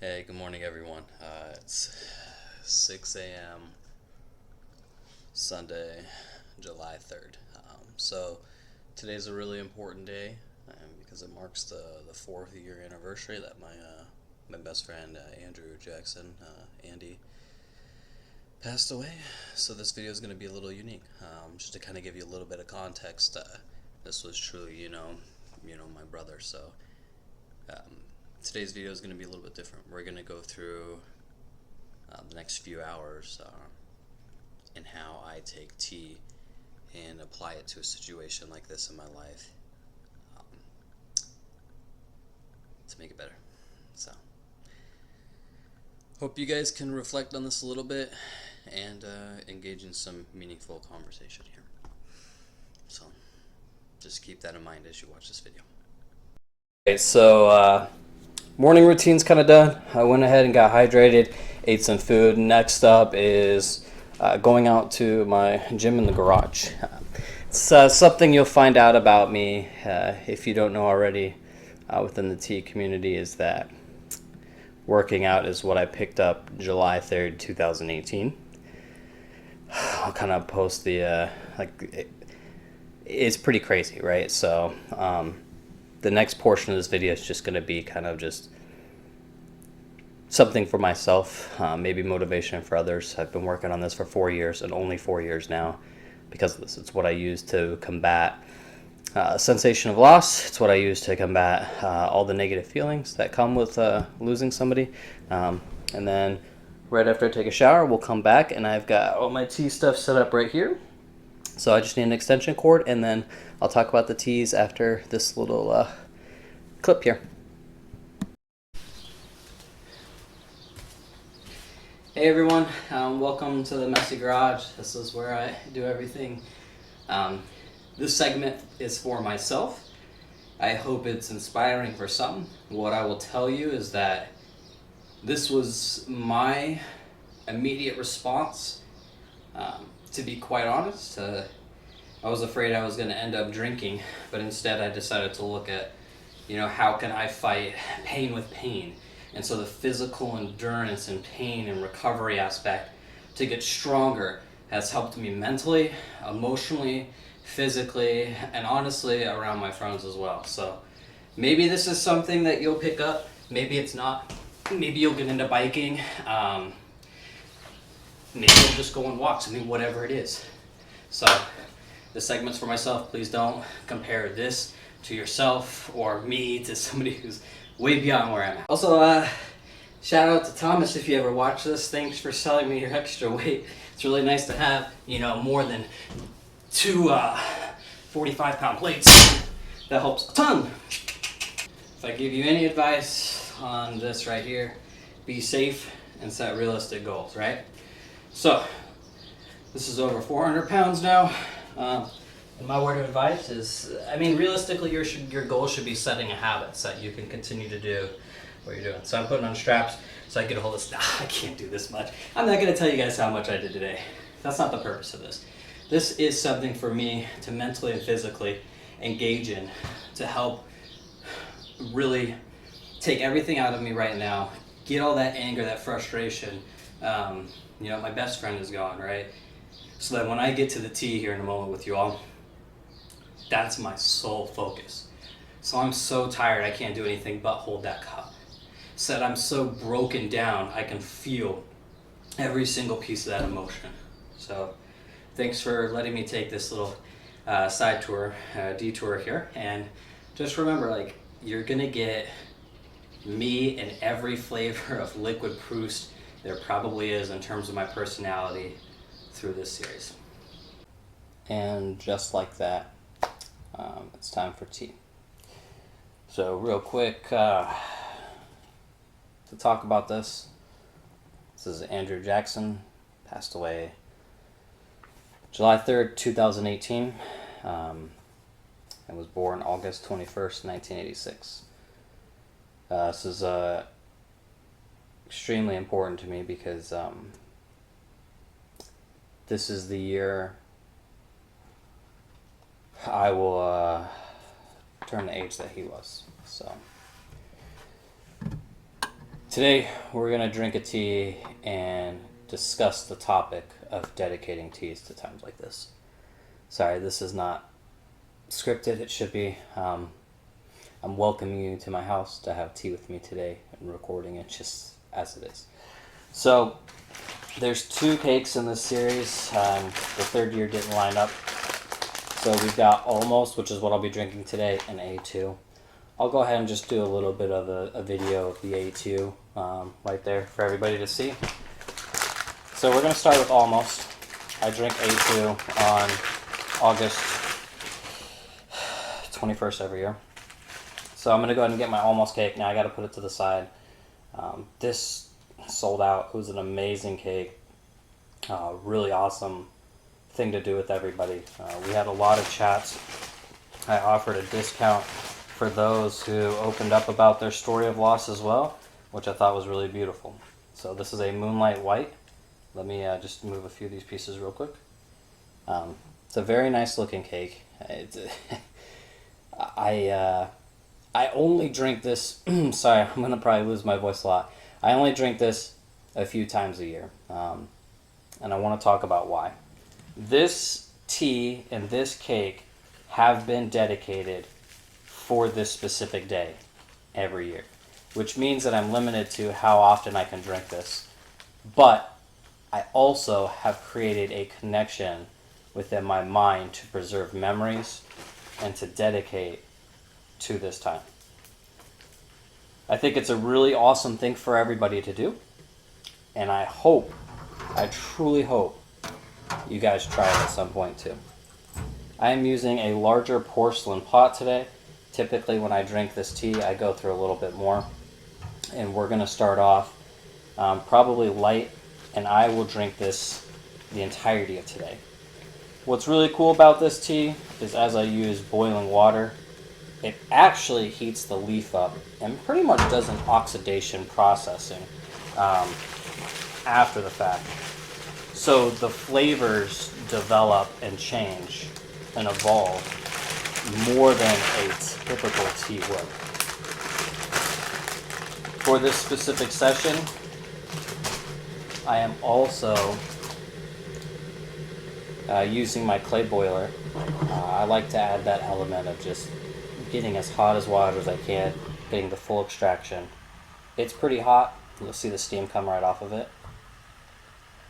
Hey, good morning, everyone. It's 6 a.m. Sunday, July 3rd. So today's a really important day because it marks the 4th year anniversary that my best friend Andrew Jackson, Andy, passed away. So this video is going to be a little unique, just to kind of give you a little bit of context. This was truly, my brother. So um, today's video is going to be a little bit different. We're going to go through the next few hours and how I take tea and apply it to a situation like this in my life um, to make it better. So, hope you guys can reflect on this a little bit and engage in some meaningful conversation here. So, just keep that in mind as you watch this video. Okay, so morning routine's kind of done. I went ahead and got hydrated, ate some food. Next up is going out to my gym in the garage. It's something you'll find out about me if you don't know already within the tea community, is that working out is what I picked up July 3rd, 2018. I'll kind of post it's pretty crazy, right? So the next portion of this video is just going to be kind of just something for myself, maybe motivation for others. I've been working on this for 4 years, and only 4 years now because of this. It's what I use to combat sensation of loss. It's what I use to combat all the negative feelings that come with losing somebody. And then right after I take a shower, we'll come back, and I've got all my tea stuff set up right here. So I just need an extension cord, and then I'll talk about the teas after this little clip here. Hey everyone, welcome to the Messy Garage. This is where I do everything. This segment is for myself. I hope it's inspiring for some. What I will tell you is that this was my immediate response. To be quite honest, I was afraid I was going to end up drinking, but instead I decided to look at, how can I fight pain with pain? And so the physical endurance and pain and recovery aspect to get stronger has helped me mentally, emotionally, physically, and honestly around my friends as well. So maybe this is something that you'll pick up, maybe it's not. Maybe you'll get into biking, maybe you'll just go on walks, whatever it is. So the segment's for myself. Please don't compare this to yourself or me to somebody who's way beyond where I'm at. Also, shout out to Thomas if you ever watch this. Thanks for selling me your extra weight. It's really nice to have, more than two 45-pound plates. That helps a ton. If I give you any advice on this right here, be safe and set realistic goals, right? So, this is over 400 pounds now. And my word of advice is, realistically, your goal should be setting a habit so that you can continue to do what you're doing. So I'm putting on straps so I get a hold of this. I can't do this much. I'm not going to tell you guys how much I did today. That's not the purpose of this. This is something for me to mentally and physically engage in to help really take everything out of me right now, get all that anger, that frustration. My best friend is gone, right? So that when I get to the tea here in a moment with you all, that's my sole focus. So I'm so tired I can't do anything but hold that cup. So that I'm so broken down I can feel every single piece of that emotion. So thanks for letting me take this little side tour, detour here. And just remember, you're gonna get me in every flavor of liquid Proust there probably is in terms of my personality through this series. And just like that, it's time for tea. So real quick, to talk about this is Andrew Jackson, passed away July 3rd, 2018, and was born August 21st, 1986. This is extremely important to me because this is the year I will turn the age that he was. So Today we're going to drink a tea and discuss the topic of dedicating teas to times like this. Sorry, this is not scripted. It should be. I'm welcoming you to my house to have tea with me today and recording it just as it is. So there's 2 cakes in this series. The third year didn't line up. So we've got Almost, which is what I'll be drinking today, and A2. I'll go ahead and just do a little bit of a video of the A2 right there for everybody to see. So we're going to start with Almost. I drink A2 on August 21st every year. So I'm going to go ahead and get my Almost cake. Now I got to put it to the side. This sold out. It was an amazing cake. Really awesome thing to do with everybody. We had a lot of chats. I offered a discount for those who opened up about their story of loss as well, which I thought was really beautiful. So this is a Moonlight White. Let me just move a few of these pieces real quick. It's a very nice looking cake. I only drink this, sorry, I'm going to probably lose my voice a lot. I only drink this a few times a year, and I want to talk about why. This tea and this cake have been dedicated for this specific day every year, which means that I'm limited to how often I can drink this. But I also have created a connection within my mind to preserve memories and to dedicate to this time. I think it's a really awesome thing for everybody to do, and I truly hope you guys try it at some point too. I am using a larger porcelain pot today. Typically when I drink this tea, I go through a little bit more, and we're going to start off probably light, and I will drink this the entirety of today. What's really cool about this tea is as I use boiling water, it actually heats the leaf up and pretty much does an oxidation processing after the fact. So the flavors develop and change and evolve more than a typical tea would. For this specific session, I am also using my clay boiler. I like to add that element of just getting as hot as water as I can, getting the full extraction. It's pretty hot. You'll see the steam come right off of it.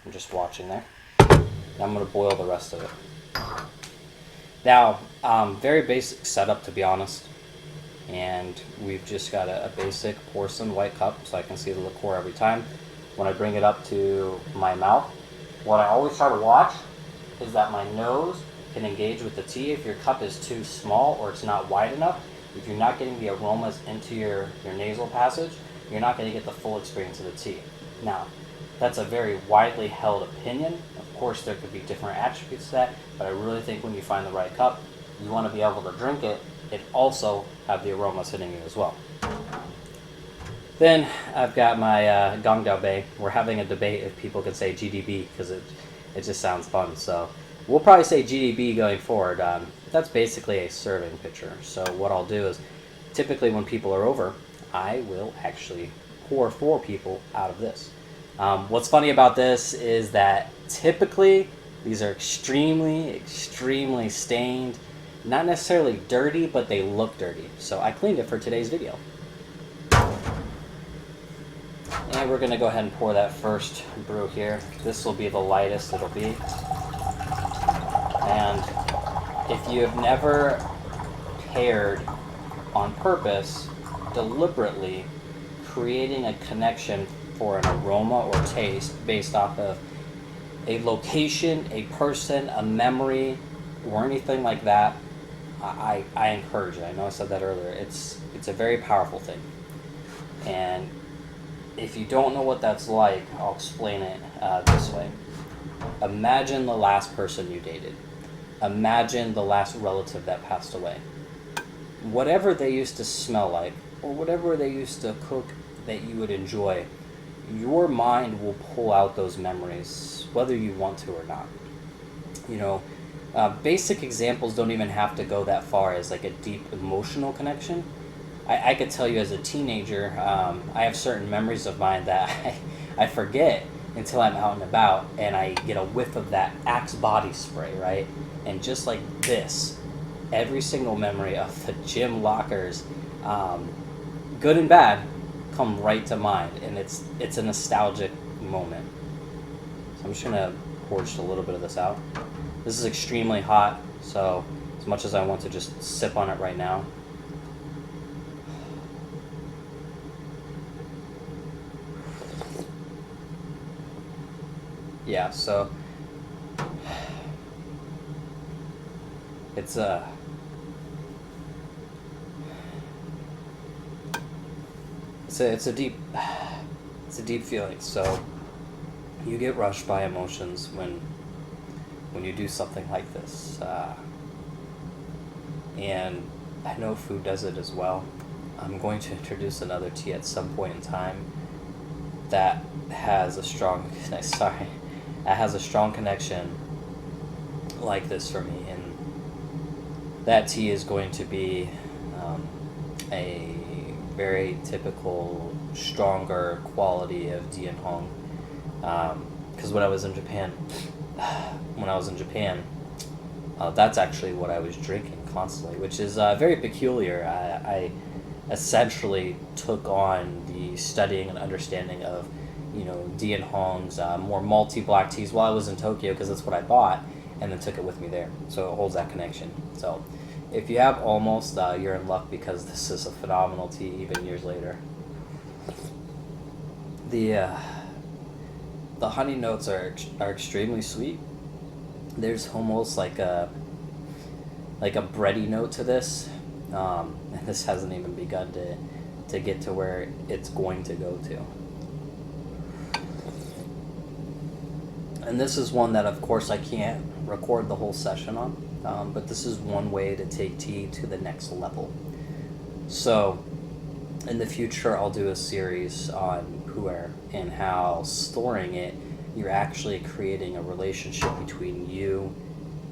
I'm just watching there. Now I'm going to boil the rest of it. Now, very basic setup to be honest. And we've just got a basic porcelain white cup so I can see the liqueur every time. When I bring it up to my mouth, what I always try to watch is that my nose can engage with the tea. If your cup is too small or it's not wide enough, if you're not getting the aromas into your nasal passage, you're not going to get the full experience of the tea. Now, that's a very widely held opinion. Of course, there could be different attributes to that, but I really think when you find the right cup, you want to be able to drink it and also have the aromas hitting you as well. Then I've got my Gongdao Bei. We're having a debate if people can say GDB because it just sounds fun. So we'll probably say GDB going forward. That's basically a serving pitcher. So what I'll do is typically when people are over, I will actually pour 4 people out of this. What's funny about this is that typically these are extremely stained. Not necessarily dirty, but they look dirty. So I cleaned it for today's video. And we're going to go ahead and pour that first brew here. This will be the lightest it'll be. And if you have never paired on purpose, deliberately creating a connection for an aroma or taste based off of a location, a person, a memory, or anything like that, I encourage it. I know I said that earlier. It's a very powerful thing. And if you don't know what that's like, I'll explain it this way. Imagine the last person you dated. Imagine the last relative that passed away. Whatever they used to smell like, or whatever they used to cook that you would enjoy, your mind will pull out those memories, whether you want to or not. You know, basic examples don't even have to go that far as like a deep emotional connection. I could tell you as a teenager, I have certain memories of mine that I forget until I'm out and about and I get a whiff of that Axe body spray, right? And just like this, every single memory of the gym lockers, good and bad, come right to mind, and it's a nostalgic moment. So I'm just gonna pour just a little bit of this out. This is extremely hot, so as much as I want to just sip on it right now. Yeah, so it's a it's a deep feeling. So you get rushed by emotions when you do something like this, and I know food does it as well. I'm going to introduce another tea at some point in time that has a strong that has a strong connection like this for me, and that tea is going to be a very typical stronger quality of Dian Hong, because when I was in Japan that's actually what I was drinking constantly, which is very peculiar. I essentially took on the studying and understanding of, Dian Hong's more malty black teas while I was in Tokyo, because that's what I bought, and then took it with me there. So it holds that connection. So if you have almost, you're in luck, because this is a phenomenal tea even years later. The honey notes are extremely sweet. There's almost like a bready note to this, and this hasn't even begun to get to where it's going to go to. And this is one that, of course, I can't record the whole session on, but this is one way to take tea to the next level. So in the future, I'll do a series on pu'er and how storing it, you're actually creating a relationship between you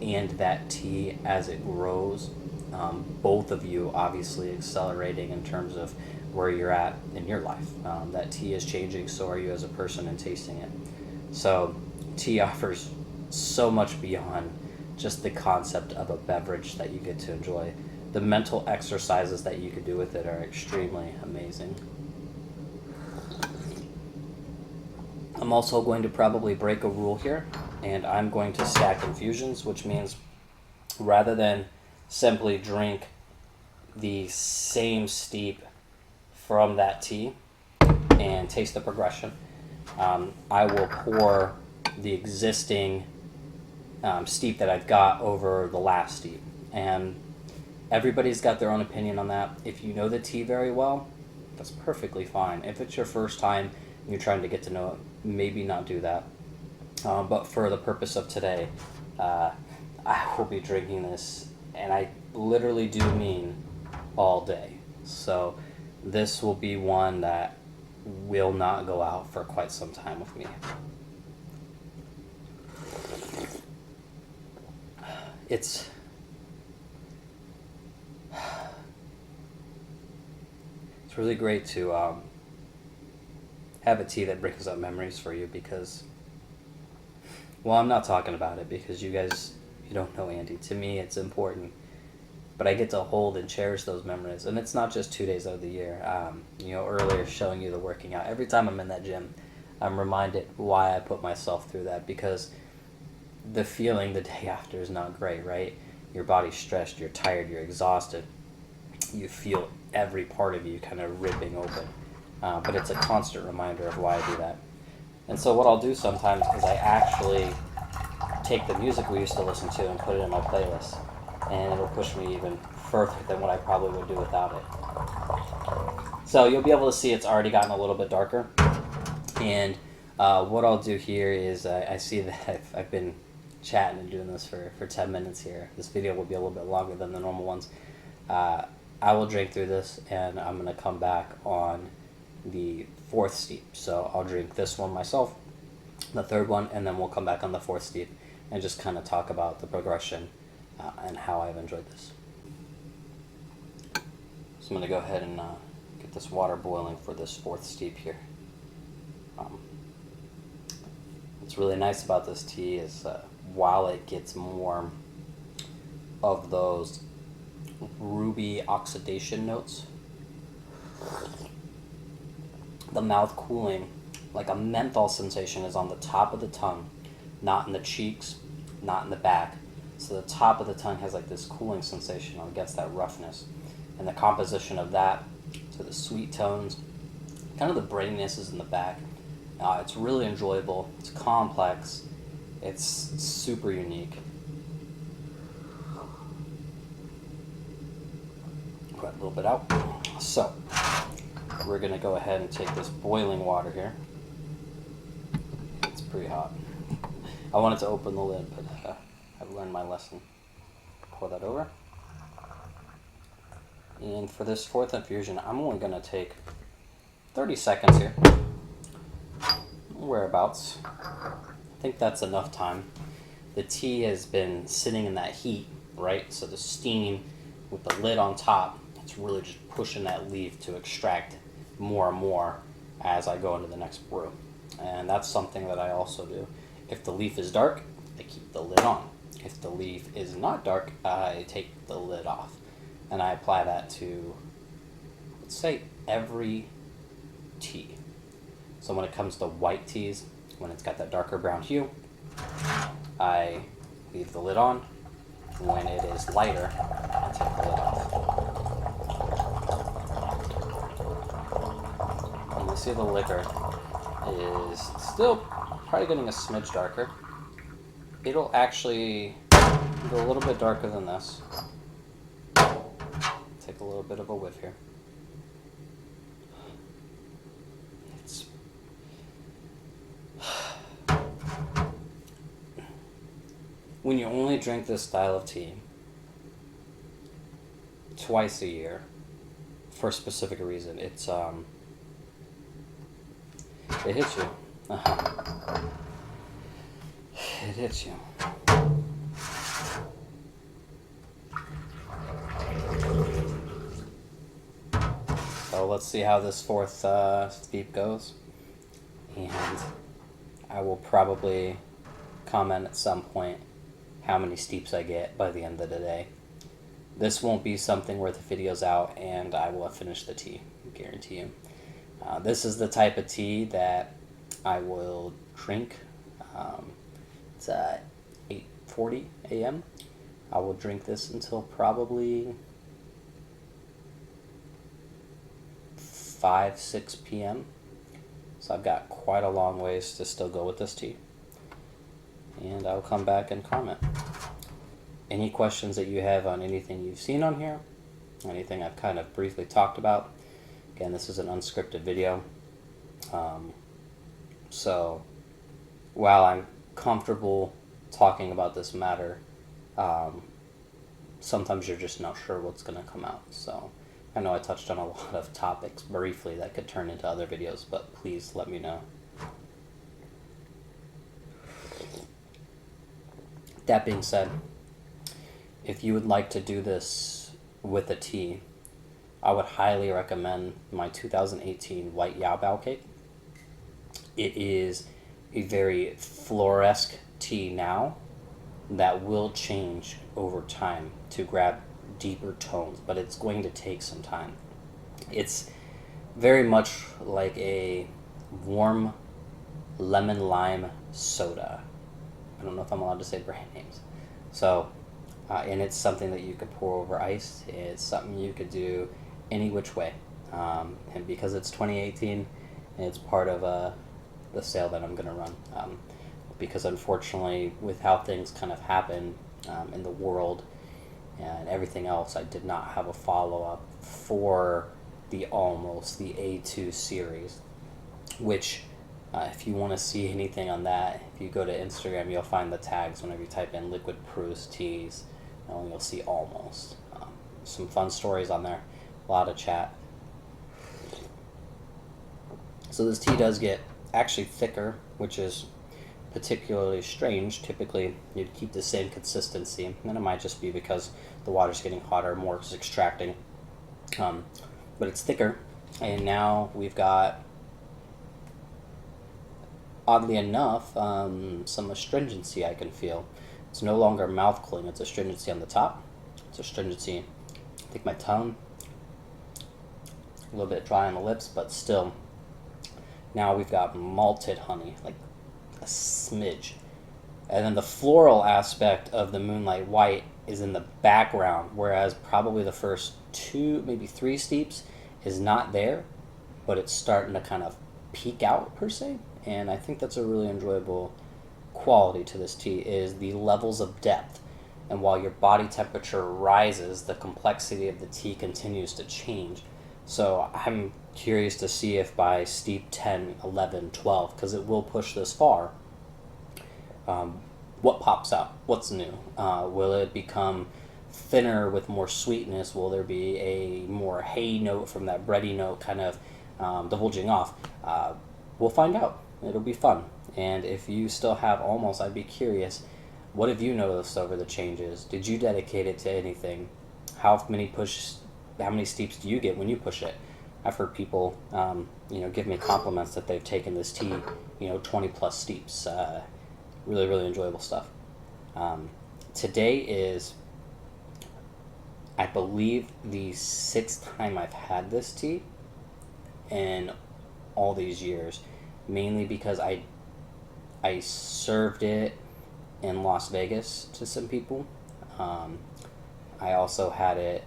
and that tea as it grows. Both of you obviously accelerating in terms of where you're at in your life. That tea is changing, so are you as a person and tasting it. So tea offers so much beyond just the concept of a beverage that you get to enjoy. The mental exercises that you could do with it are extremely amazing. I'm also going to probably break a rule here, and I'm going to stack infusions, which means rather than simply drink the same steep from that tea and taste the progression, I will pour the existing steep that I've got over the last steep. And everybody's got their own opinion on that. If you know the tea very well, that's perfectly fine. If it's your first time and you're trying to get to know it, maybe not do that. But for the purpose of today, I will be drinking this, and I literally do mean all day. So this will be one that will not go out for quite some time with me. It's really great to have a tea that brings up memories for you, because, well, I'm not talking about it because you don't know Andy. To me, it's important, but I get to hold and cherish those memories. And it's not just 2 days out of the year. Earlier showing you the working out. Every time I'm in that gym, I'm reminded why I put myself through that, because the feeling the day after is not great, right? Your body's stressed, you're tired, you're exhausted. You feel every part of you kind of ripping open. But it's a constant reminder of why I do that. And so what I'll do sometimes is I actually take the music we used to listen to and put it in my playlist. And it'll push me even further than what I probably would do without it. So you'll be able to see it's already gotten a little bit darker. And what I'll do here is I see that I've been chatting and doing this for 10 minutes here. This video will be a little bit longer than the normal ones. I will drink through this, and I'm going to come back on the fourth steep. So I'll drink this one myself, the third one, and then we'll come back on the fourth steep and just kind of talk about the progression and how I've enjoyed this. So I'm going to go ahead and get this water boiling for this fourth steep here. What's really nice about this tea is while it gets more of those ruby oxidation notes, the mouth cooling, like a menthol sensation, is on the top of the tongue, not in the cheeks, not in the back. So the top of the tongue has like this cooling sensation against that roughness. And the composition of that to the sweet tones, kind of the braininess is in the back. It's really enjoyable, it's complex, it's super unique. Put a little bit out. So, we're going to go ahead and take this boiling water here. It's pretty hot. I wanted to open the lid, but I've learned my lesson. Pour that over. And for this fourth infusion, I'm only going to take 30 seconds here. Whereabouts. I think that's enough time. The tea has been sitting in that heat, right? So the steam with the lid on top, it's really just pushing that leaf to extract more and more as I go into the next brew. And that's something that I also do. If the leaf is dark, I keep the lid on. If the leaf is not dark, I take the lid off. And I apply that to, let's say, every tea. So when it comes to white teas, when it's got that darker brown hue, I leave the lid on. When it is lighter, I take the lid off. And you see the liquor is still probably getting a smidge darker. It'll actually go a little bit darker than this. Take a little bit of a whiff here. When you only drink this style of tea twice a year for a specific reason, it hits you. It hits you. So let's see how this fourth steep goes, and I will probably comment at some point how many steeps I get by the end of the day. This won't be something where the video's out and I will have finished the tea, I guarantee you. This is the type of tea that I will drink. It's 8:40 a.m. I will drink this until probably 5-6 p.m. So I've got quite a long ways to still go with this tea. And I'll come back and comment. Any questions that you have on anything you've seen on here, anything I've kind of briefly talked about. Again, this is an unscripted video. So while I'm comfortable talking about this matter, sometimes you're just not sure what's going to come out. So I know I touched on a lot of topics briefly that could turn into other videos, but please let me know. That being said, if you would like to do this with a tea, I would highly recommend my 2018 White Yao Bao cake. It is a very floresque tea now that will change over time to grab deeper tones, but it's going to take some time. It's very much like a warm lemon lime soda. I don't know if I'm allowed to say brand names. So, and it's something that you could pour over ice. It's something you could do any which way. And because it's 2018, it's part of the sale that I'm going to run. Because unfortunately, with how things kind of happen in the world and everything else, I did not have a follow-up for the A2 series, which if you want to see anything on that, if you go to Instagram, you'll find the tags whenever you type in liquid Proust teas, and you'll see almost. Some fun stories on there, a lot of chat. So this tea does get actually thicker, which is particularly strange. Typically, you'd keep the same consistency, and it might just be because the water's getting hotter, more is extracting. but it's thicker, and now we've got, oddly enough, some astringency I can feel. It's no longer mouth cling, it's astringency on the top. It's astringency, I think my tongue, a little bit dry on the lips, but still. Now we've got malted honey, like a smidge. And then the floral aspect of the Moonlight White is in the background, whereas probably the first 2, maybe 3 steeps is not there, but it's starting to kind of peek out per se. And I think that's a really enjoyable quality to this tea, is the levels of depth. And while your body temperature rises, the complexity of the tea continues to change. So I'm curious to see if by steep 10, 11, 12, because it will push this far, what pops out? What's new? Will it become thinner with more sweetness? Will there be a more hay note from that bready note kind of divulging off? We'll find out. It'll be fun. And if you still have almost, I'd be curious, what have you noticed over the changes? Did you dedicate it to anything? How many steeps do you get when you push it? I've heard people, give me compliments that they've taken this tea, 20 plus steeps. Really, really enjoyable stuff. Today is, I believe, the 6th time I've had this tea in all these years, mainly because I served it in Las Vegas to some people. I also had it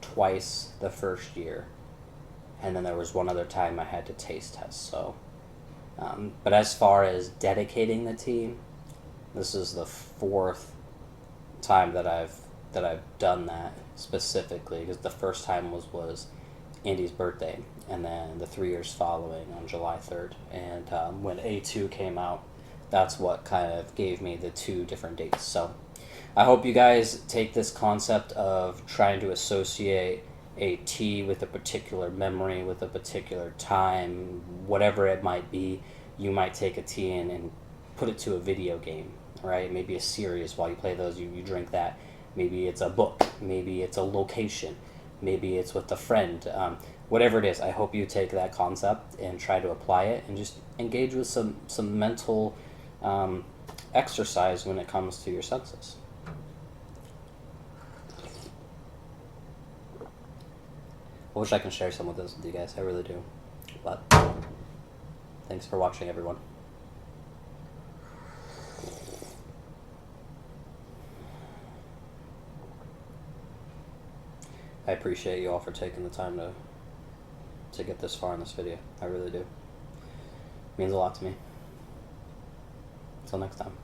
twice the first year, and then there was one other time I had to taste test. So, but as far as dedicating the tea, this is the 4th time that I've done that specifically, because the first time was Andy's birthday, and then the 3 years following on July 3rd. And when A2 came out, that's what kind of gave me the 2 different dates. So I hope you guys take this concept of trying to associate a tea with a particular memory, with a particular time, whatever it might be. You might take a tea and put it to a video game, right? Maybe a series. While you play those, you drink that. Maybe it's a book. Maybe it's a location. Maybe it's with a friend. Whatever it is, I hope you take that concept and try to apply it, and just engage with some mental exercise when it comes to your senses. I wish I could share some of those with you guys. I really do. But thanks for watching, everyone. I appreciate you all for taking the time to get this far in this video. I really do. It means a lot to me. Until next time.